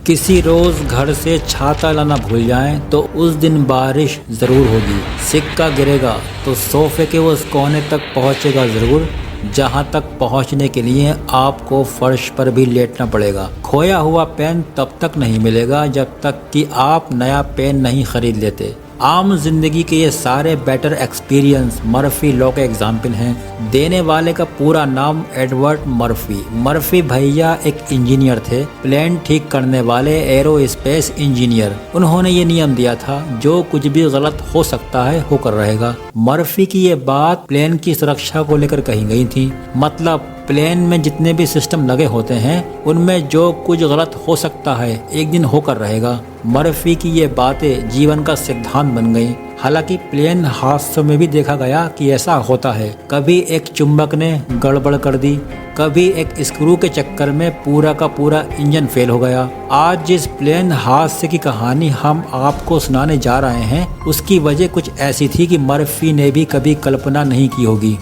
किसी रोज घर से छाता लाना भूल जाएं तो उस दिन बारिश जरूर होगी। सिक्का गिरेगा तो सोफे के उस कोने तक पहुंचेगा जरूर जहां तक पहुंचने के लिए आपको फर्श पर भी लेटना पड़ेगा। खोया हुआ पेन तब तक नहीं मिलेगा जब तक कि आप नया पेन नहीं खरीद लेते। आम जिंदगी के ये सारे बेटर एक्सपीरियंस मर्फी लॉ के एग्जाम्पल हैं। देने वाले का पूरा नाम एडवर्ड मर्फी। मर्फी भैया एक इंजीनियर थे, प्लेन ठीक करने वाले एरोस्पेस इंजीनियर। उन्होंने ये नियम दिया था जो कुछ भी गलत हो सकता है होकर रहेगा। मर्फी की ये बात प्लेन की सुरक्षा को लेकर कही गई थी। मतलब प्लेन में जितने भी सिस्टम लगे होते हैं उनमें जो कुछ गलत हो सकता है एक दिन होकर रहेगा। मर्फी की ये बातें जीवन का सिद्धांत बन गई। हालांकि प्लेन हादसों में भी देखा गया कि ऐसा होता है। कभी एक चुंबक ने गड़बड़ कर दी, कभी एक स्क्रू के चक्कर में पूरा का पूरा इंजन फेल हो गया। आज जिस प्लेन हादसे की कहानी हम आपको सुनाने जा रहे हैं उसकी वजह कुछ ऐसी थी कि मर्फी ने भी कभी कल्पना नहीं की होगी।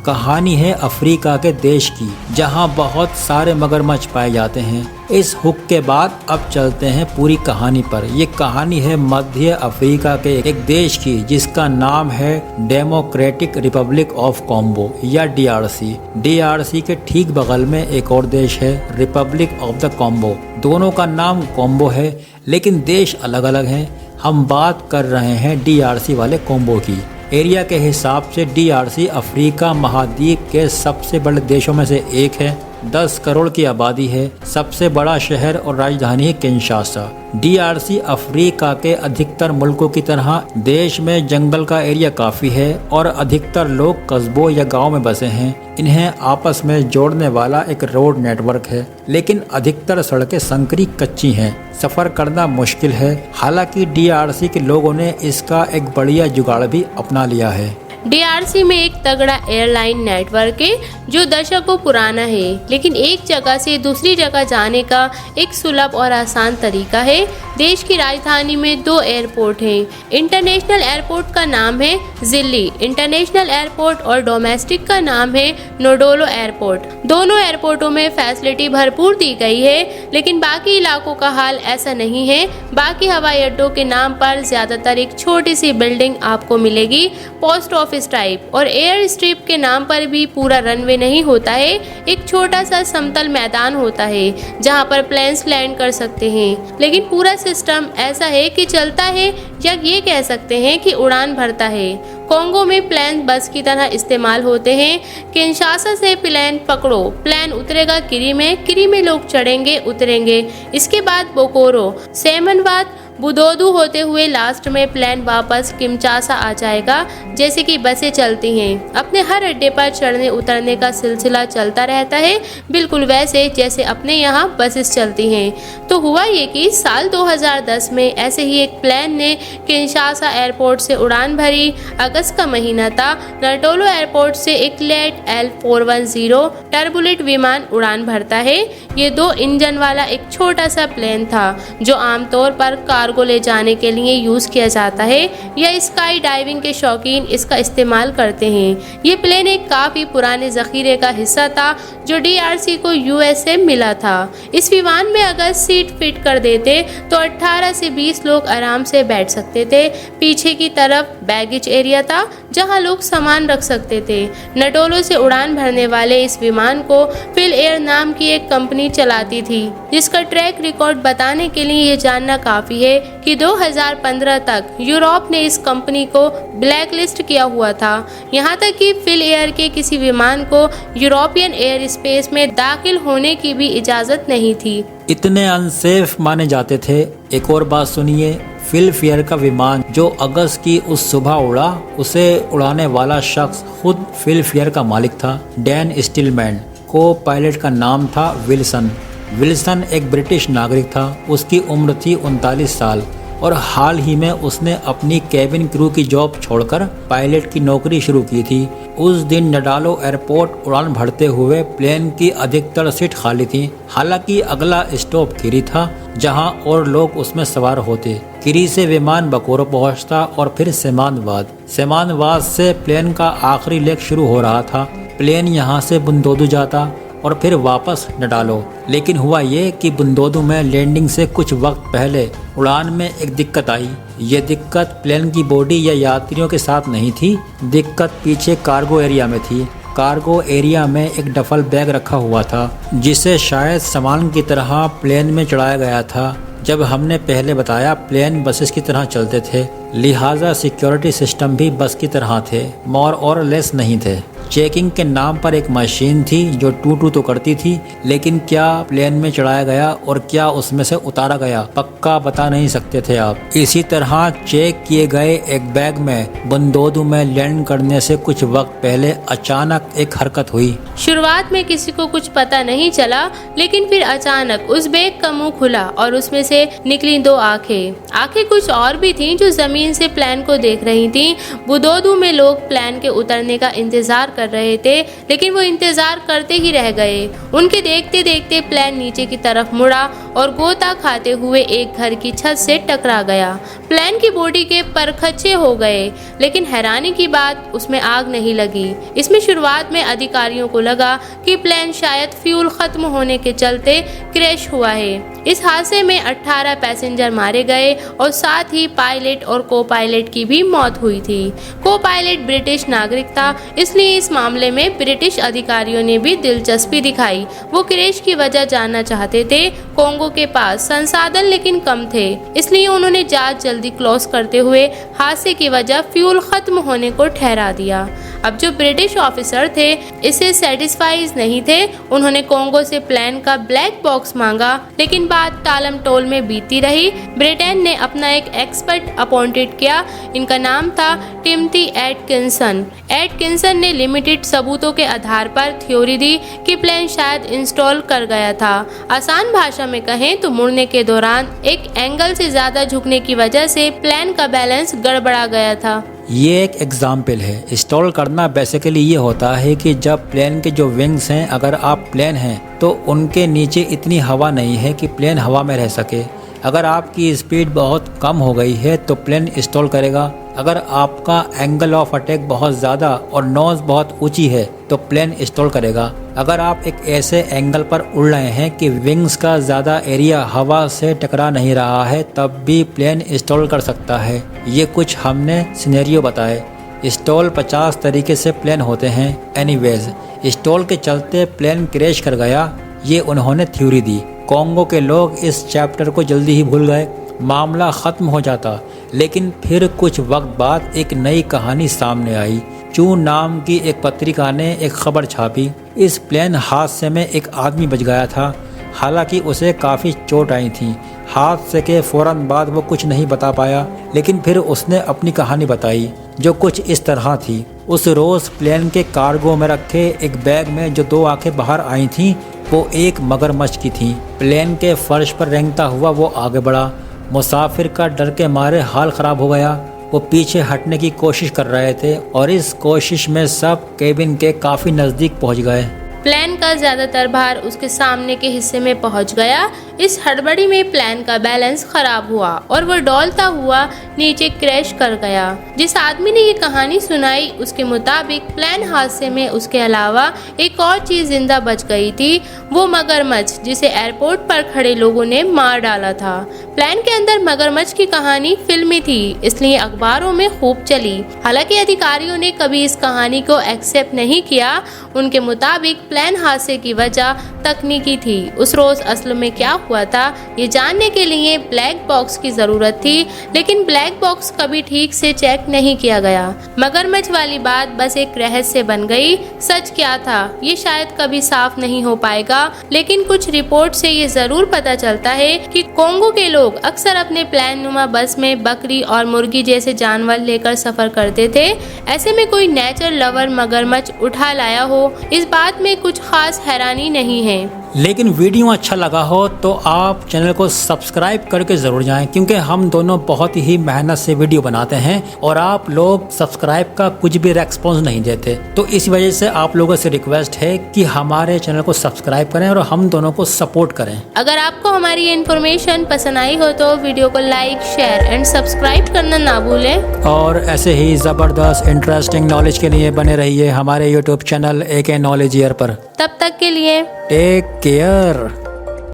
कहानी है अफ्रीका के देश की जहां बहुत सारे मगरमच्छ पाए जाते हैं। इस हुक के बाद अब चलते हैं पूरी कहानी पर। ये कहानी है मध्य अफ्रीका के एक देश की जिसका नाम है डेमोक्रेटिक रिपब्लिक ऑफ कॉन्गो या DRC। DRC के ठीक बगल में एक और देश है रिपब्लिक ऑफ द कॉन्गो। दोनों का नाम कॉन्गो है लेकिन देश अलग अलग हैं। हम बात कर रहे हैं DRC वाले कॉन्गो की। एरिया के हिसाब से DRC अफ्रीका महाद्वीप के सबसे बड़े देशों में से एक है। 10 करोड़ की आबादी है। सबसे बड़ा शहर और राजधानी है किंशासा। DRC अफ्रीका के अधिकतर मुल्कों की तरह देश में जंगल का एरिया काफ़ी है और अधिकतर लोग कस्बों या गांव में बसे हैं। इन्हें आपस में जोड़ने वाला एक रोड नेटवर्क है लेकिन अधिकतर सड़कें संकरी कच्ची हैं। सफ़र करना मुश्किल है। हालांकि DRC के लोगों ने इसका एक बढ़िया जुगाड़ भी अपना लिया है। DRC में एक तगड़ा एयरलाइन नेटवर्क है जो दशकों पुराना है, लेकिन एक जगह से दूसरी जगह जाने का एक सुलभ और आसान तरीका है। देश की राजधानी में 2 एयरपोर्ट हैं। इंटरनेशनल एयरपोर्ट का नाम है जिली इंटरनेशनल एयरपोर्ट और डोमेस्टिक का नाम है नोडोलो एयरपोर्ट। दोनों एयरपोर्टों में फैसिलिटी भरपूर दी गई है, लेकिन बाकी इलाकों का हाल ऐसा नहीं है। बाकी हवाई अड्डों के नाम पर ज्यादातर एक छोटी सी बिल्डिंग आपको मिलेगी, पोस्ट ऑफिस टाइप, और एयर स्ट्रिप के नाम पर भी पूरा रनवे नहीं होता है। एक छोटा सा समतल मैदान होता है जहां पर प्लेन्स लैंड कर सकते हैं, लेकिन पूरा सिस्टम ऐसा है कि चलता है या ये कह सकते हैं कि उड़ान भरता है। कॉन्गो में प्लेन बस की तरह इस्तेमाल होते हैं। किंशासा से प्लेन पकड़ो, प्लेन उतरेगा किरी में लोग चढ़ेंगे उतरेंगे। इसके बाद बोकोरो, सेमनवाद, बुदोदू होते हुए लास्ट में प्लेन वापस किंशासा आ जाएगा। जैसे कि बसें चलती हैं, अपने हर अड्डे पर चढ़ने उतरने का सिलसिला चलता रहता है, बिल्कुल वैसे जैसे अपने यहाँ बसेस चलती हैं। तो हुआ ये कि साल 2010 में ऐसे ही एक प्लेन ने किंशासा एयरपोर्ट से उड़ान भरी। अगस्त का महीना था। नटोलो एयरपोर्ट से एक लेट L410 टर्बुलेंट विमान उड़ान भरता है। ये 2 इंजन वाला एक छोटा सा प्लेन था जो आमतौर पर कार्गो ले जाने के लिए यूज़ किया जाता है या स्काई डाइविंग के शौकीन इसका इस्तेमाल करते हैं। ये प्लेन एक काफ़ी पुराने ज़ख़ीरे का हिस्सा था जो DRC को US से मिला था। इस विमान में अगर सीट फिट कर देते तो 18 से 20 लोग आराम से बैठ सकते थे। पीछे की तरफ बैगेज एरिया था जहां लोग सामान रख सकते थे। नटोलो से उड़ान भरने वाले इस विमान को फिल एयर नाम की एक कंपनी चलाती थी, जिसका ट्रैक रिकॉर्ड बताने के लिए ये जानना काफ़ी है कि 2015 तक यूरोप ने इस कंपनी को ब्लैक लिस्ट किया हुआ था। यहाँ तक कि फिल एयर के किसी विमान को यूरोपियन एयर स्पेस में दाखिल होने की भी इजाज़त नहीं थी। इतने अनसेफ माने जाते थे। एक और बात सुनिए, फिलफेयर का विमान जो अगस्त की उस सुबह उड़ा, उसे उड़ाने वाला शख्स खुद फिलफेयर का मालिक था, डैन स्टिलमैन। को पायलट का नाम था विल्सन। विल्सन एक ब्रिटिश नागरिक था। उसकी उम्र थी 39 साल और हाल ही में उसने अपनी कैबिन क्रू की जॉब छोड़कर पायलट की नौकरी शुरू की थी। उस दिन नडालो एयरपोर्ट उड़ान भरते हुए प्लेन की अधिकतर सीट खाली थी। हालांकि अगला स्टॉप किरी था जहां और लोग उसमें सवार होते। किरी से विमान बकोरो पहुंचता और फिर सेमानवाद से प्लेन का आखिरी लेग शुरू हो रहा था। प्लेन यहां से बुंदोदू जाता और फिर वापस न डालो। लेकिन हुआ ये कि बुंदोदू में लैंडिंग से कुछ वक्त पहले उड़ान में एक दिक्कत आई। ये दिक्कत प्लेन की बॉडी या यात्रियों के साथ नहीं थी, दिक्कत पीछे कार्गो एरिया में थी। कार्गो एरिया में एक डफल बैग रखा हुआ था जिसे शायद सामान की तरह प्लेन में चढ़ाया गया था। जब हमने पहले बताया प्लेन बसेस की तरह चलते थे, लिहाजा सिक्योरिटी सिस्टम भी बस की तरह थे, मोर और लेस नहीं थे। चेकिंग के नाम पर एक मशीन थी जो टू तो करती थी, लेकिन क्या प्लेन में चढ़ाया गया और क्या उसमें से उतारा गया पक्का बता नहीं सकते थे आप। इसी तरह चेक किए गए एक बैग में बुंदोदू में लैंड करने से कुछ वक्त पहले अचानक एक हरकत हुई। शुरुआत में किसी को कुछ पता नहीं चला, लेकिन फिर अचानक उस बैग का मुंह खुला और उसमें से निकली दो आंखें कुछ और भी थीं जो जमीन से प्लेन को देख रही थीं। बुंदोदू में लोग प्लेन के उतरने का इंतजार कर रहे थे, लेकिन वो इंतजार करते ही रह गए। उनके देखते देखते प्लेन नीचे की तरफ मुड़ा और गोता खाते हुए एक घर की छत से टकरा गया। प्लेन की बॉडी के परखच्चे हो गए, लेकिन हैरानी की बात उसमें आग नहीं लगी। इसमें शुरुआत में अधिकारियों को लगा कि प्लेन शायद फ्यूल खत्म होने के चलते क्रैश हुआ है। इस हादसे में 18 पैसेंजर मारे गए और साथ ही पायलट और को पायलट की भी मौत हुई थी। को पायलट ब्रिटिश नागरिक था, इसलिए इस मामले में ब्रिटिश अधिकारियों ने भी दिलचस्पी दिखाई। वो क्रैश की वजह जानना चाहते थे। कोंगो के पास संसाधन लेकिन कम थे, इसलिए उन्होंने जांच जल्दी क्लोज करते हुए हादसे की वजह फ्यूल खत्म होने को ठहरा दिया। अब जो ब्रिटिश ऑफिसर थे इससे सेटिस्फाइज नहीं थे। उन्होंने कोंगो से प्लेन का ब्लैक बॉक्स मांगा, लेकिन बात टालम टोल में बीती रही। ब्रिटेन ने अपना एक एक्सपर्ट अपॉइंटेड किया। इनका नाम था टिम्थी एटकिंसन। एटकिंसन ने लिमिटेड सबूतों के आधार पर थ्योरी दी कि प्लेन शायद इंस्टॉल कर गया था। आसान भाषा में कहें तो मुड़ने के दौरान एक एंगल से ज्यादा झुकने की वजह से प्लेन का बैलेंस गड़बड़ा गया था। ये एक एग्जाम्पल है। इंस्टॉल करना बेसिकली ये होता है कि जब प्लेन के जो विंग्स हैं, अगर आप प्लेन हैं तो उनके नीचे इतनी हवा नहीं है कि प्लेन हवा में रह सके। अगर आपकी स्पीड बहुत कम हो गई है तो प्लेन इंस्टॉल करेगा। अगर आपका एंगल ऑफ अटैक बहुत ज़्यादा और नोज बहुत ऊंची है तो प्लेन इंस्टॉल करेगा। अगर आप एक ऐसे एंगल पर उड़ रहे हैं कि विंग्स का ज़्यादा एरिया हवा से टकरा नहीं रहा है, तब भी प्लेन इंस्टॉल कर सकता है। ये कुछ हमने सिनेरियो बताए। इंस्टॉल 50 तरीके से प्लेन होते हैं। एनीवेज, इंस्टॉल के चलते प्लेन क्रैश कर गया, ये उन्होंने थ्योरी दी। कोंगो के लोग इस चैप्टर को जल्दी ही भूल गए, मामला ख़त्म हो जाता। लेकिन फिर कुछ वक्त बाद एक नई कहानी सामने आई। चू नाम की एक पत्रिका ने एक खबर छापी। इस प्लेन हादसे में एक आदमी बच गया था, हालांकि उसे काफ़ी चोट आई थी। हादसे के फ़ौरन बाद वो कुछ नहीं बता पाया, लेकिन फिर उसने अपनी कहानी बताई जो कुछ इस तरह थी। उस रोज़ प्लेन के कार्गो में रखे एक बैग में जो 2 आंखें बाहर आई थीं वो एक मगरमच्छ की थीं। प्लेन के फर्श पर रेंगता हुआ वो आगे बढ़ा। मुसाफिर का डर के मारे हाल ख़राब हो गया। वो पीछे हटने की कोशिश कर रहे थे और इस कोशिश में सब केबिन के काफ़ी नज़दीक पहुंच गए। प्लेन का ज्यादातर भार उसके सामने के हिस्से में पहुंच गया। इस हड़बड़ी में प्लेन का बैलेंस खराब हुआ और वो डोलता हुआ नीचे क्रैश कर गया। जिस आदमी ने ये कहानी सुनाई उसके मुताबिक प्लेन हादसे में उसके अलावा एक और चीज जिंदा बच गई थी, वो मगरमच्छ जिसे एयरपोर्ट पर खड़े लोगों ने मार डाला था। प्लेन के अंदर मगरमच्छ की कहानी फिल्मी थी, इसलिए अखबारों में खूब चली। हालांकि अधिकारियों ने कभी इस कहानी को एक्सेप्ट नहीं किया। उनके मुताबिक प्लेन हादसे की वजह तकनीकी थी। उस रोज असल में क्या हुआ था ये जानने के लिए ब्लैक बॉक्स की जरूरत थी, लेकिन ब्लैक बॉक्स कभी ठीक से चेक नहीं किया गया। मगरमच्छ वाली बात बस एक रहस्य बन गई। सच क्या था ये शायद कभी साफ नहीं हो पाएगा, लेकिन कुछ रिपोर्ट से ये जरूर पता चलता है कि कोंगो के लोग अक्सर अपने प्लेन नुमा बस में बकरी और मुर्गी जैसे जानवर लेकर सफर करते थे। ऐसे में कोई नेचर लवर मगरमच्छ उठा लाया हो, इस बात में कुछ खास हैरानी नहीं है। लेकिन वीडियो अच्छा लगा हो तो आप चैनल को सब्सक्राइब करके ज़रूर जाएं, क्योंकि हम दोनों बहुत ही मेहनत से वीडियो बनाते हैं और आप लोग सब्सक्राइब का कुछ भी रेस्पॉन्स नहीं देते। तो इस वजह से आप लोगों से रिक्वेस्ट है कि हमारे चैनल को सब्सक्राइब करें और हम दोनों को सपोर्ट करें। अगर आपको हमारी ये इन्फॉर्मेशन पसंद आई हो तो वीडियो को लाइक, शेयर एंड सब्सक्राइब करना ना भूलें। और ऐसे ही ज़बरदस्त इंटरेस्टिंग नॉलेज के लिए बने रहिए हमारे YouTube channel AK knowledge year पर। तब तक के लिए टेक केयर।